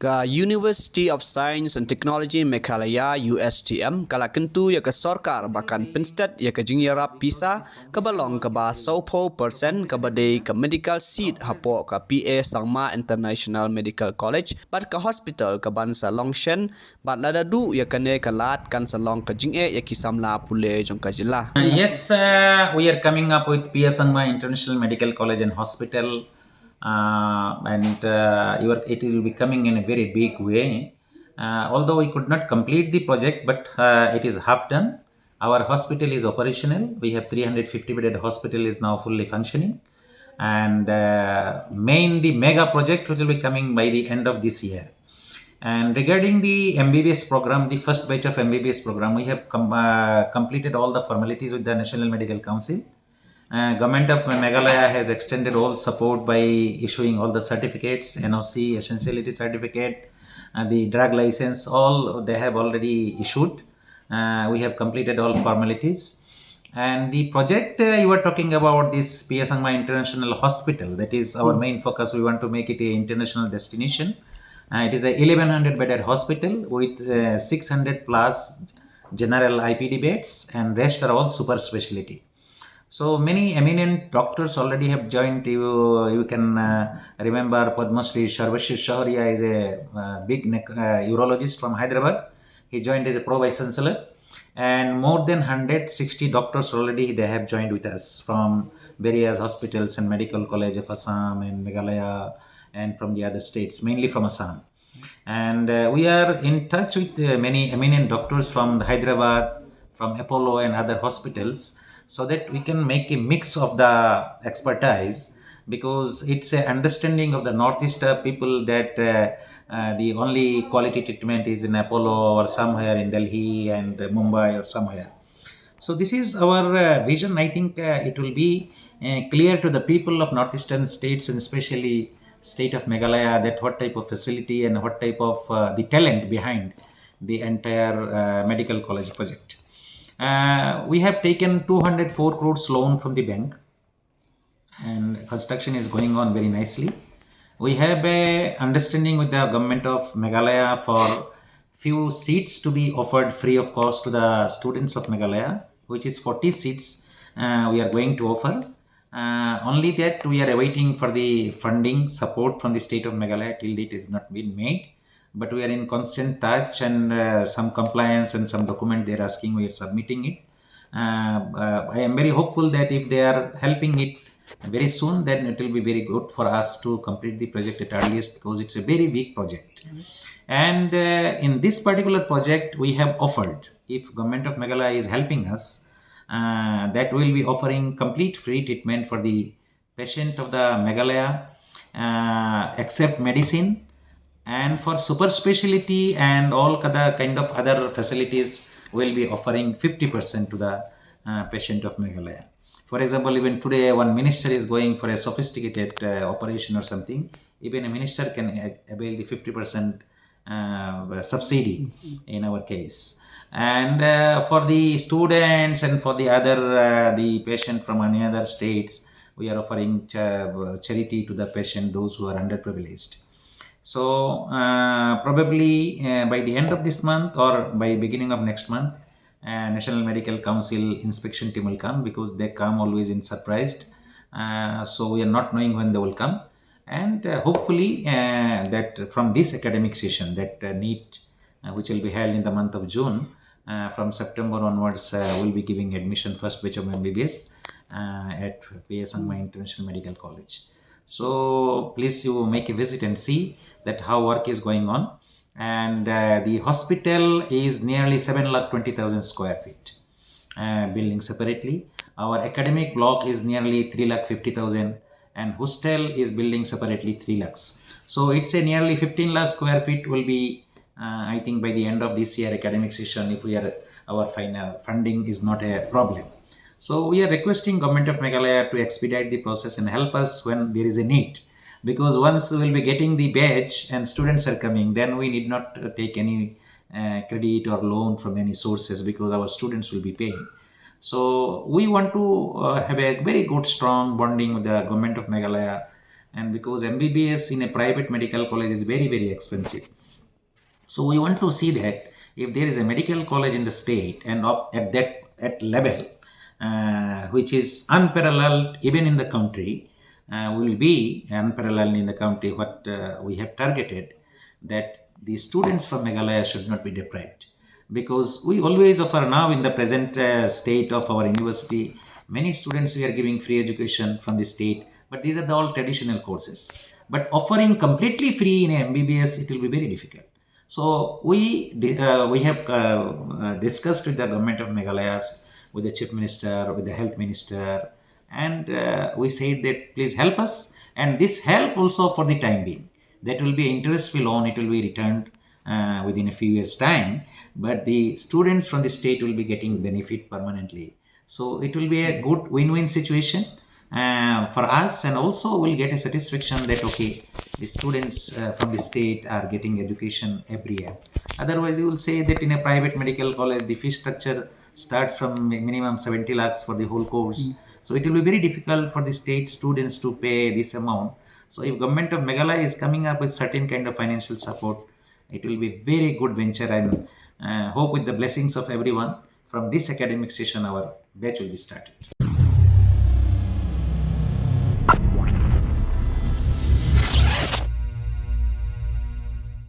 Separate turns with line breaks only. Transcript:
Ka University of Science and Technology Meghalaya USTM kala kentu ya ke Sorkar bahkan Pinstat ya ke Jingïarap Pisa ke balong ke ba 10% ke badai ke medical seat hapo ke PA Sangma International Medical College bat ke hospital ke Bansa Longshan bat lada du ya kene ke lat kan salong ke Jing'e ya kisamla pule jong ke jela.
Yes, we are coming up with Pisa International Medical College and Hospital, it will be coming in a very big way. Although we could not complete the project, but it is half done. Our hospital is operational. We have 350 bedded hospital is now fully functioning, and the mega project which will be coming by the end of this year. And regarding the MBBS program, the first batch of MBBS program, we have completed all the formalities with the National Medical Council. Government of Meghalaya has extended all support by issuing all the certificates, NOC, essentiality certificate, the drug license, all they have already issued. We have completed all formalities. And the project you were talking about, this Pia Sangma International Hospital, that is our main focus. We want to make it an international destination. It is a 1100 bedded hospital with 600 plus general IPD beds, and rest are all super specialty. So many eminent doctors already have joined. You can remember Padma Shri Sharvashir Shaharia is a big urologist from Hyderabad. He joined as a pro vice chancellor, and more than 160 doctors already they have joined with us from various hospitals and medical college of Assam and Meghalaya and from the other states, mainly from Assam. And we are in touch with many eminent doctors from Hyderabad, from Apollo and other hospitals, so that we can make a mix of the expertise, because it's an understanding of the Northeast people that the only quality treatment is in Apollo or somewhere in Delhi and Mumbai or somewhere. So this is our vision. I think it will be clear to the people of northeastern states, and especially state of Meghalaya, that what type of facility and what type of the talent behind the entire medical college project. We have taken 204 crores loan from the bank, and construction is going on very nicely. We have a understanding with the government of Meghalaya for few seats to be offered free of cost to the students of Meghalaya, which is 40 seats we are going to offer. Only that we are awaiting for the funding support from the state of Meghalaya. Till date has not been made, but we are in constant touch, and some compliance and some document they are asking, we are submitting it. I am very hopeful that if they are helping it very soon, then it will be very good for us to complete the project at earliest, because it's a very big project. And in this particular project, we have offered, if government of Meghalaya is helping us, that will be offering complete free treatment for the patient of the Meghalaya, except medicine, and for super specialty and all other kind of other facilities will be offering 50% to the patient of Meghalaya. For example, even today one minister is going for a sophisticated operation or something, even a minister can avail the 50% subsidy in our case. And for the students and for the other the patient from any other states, we are offering charity to the patient, those who are underprivileged. So probably by the end of this month or by beginning of next month, National Medical Council inspection team will come, because they come always in surprised. So we are not knowing when they will come, and hopefully that from this academic session, that NEET, which will be held in the month of June, from September onwards, we'll be giving admission first batch of MBBS at Pia Sangma International Medical College. So please you make a visit and see that how work is going on. And the hospital is nearly 7,20,000 square feet, building separately. Our academic block is nearly 3,50,000, and hostel is building separately 3 lakhs. So it's a nearly 15 lakh square feet will be, I think by the end of this year academic session, if we are our final funding is not a problem. So we are requesting government of Meghalaya to expedite the process and help us when there is a need, because once we will be getting the badge and students are coming, then we need not take any credit or loan from any sources, because our students will be paying. So we want to have a very good strong bonding with the government of Meghalaya, and because MBBS in a private medical college is very, very expensive. So we want to see that if there is a medical college in the state and at that at level, which is unparalleled even in the country, will be unparalleled in the country. What we have targeted, that the students from Meghalaya should not be deprived, because we always offer now in the present state of our university, many students we are giving free education from the state, but these are the all traditional courses. But offering completely free in a MBBS, it will be very difficult. So we have discussed with the government of Meghalaya, with the chief minister, with the health minister, and we said that please help us, and this help also for the time being. That will be interest free loan. It will be returned within a few years time, but the students from the state will be getting benefit permanently. So it will be a good win-win situation for us, and also we'll get a satisfaction that okay, the students from the state are getting education every year. Otherwise you will say that in a private medical college the fee structure starts from minimum 70 lakhs for the whole course. So it will be very difficult for the state students to pay this amount. So if government of Meghalaya is coming up with certain kind of financial support, it will be very good venture, and hope with the blessings of everyone, from this academic session our batch will be started.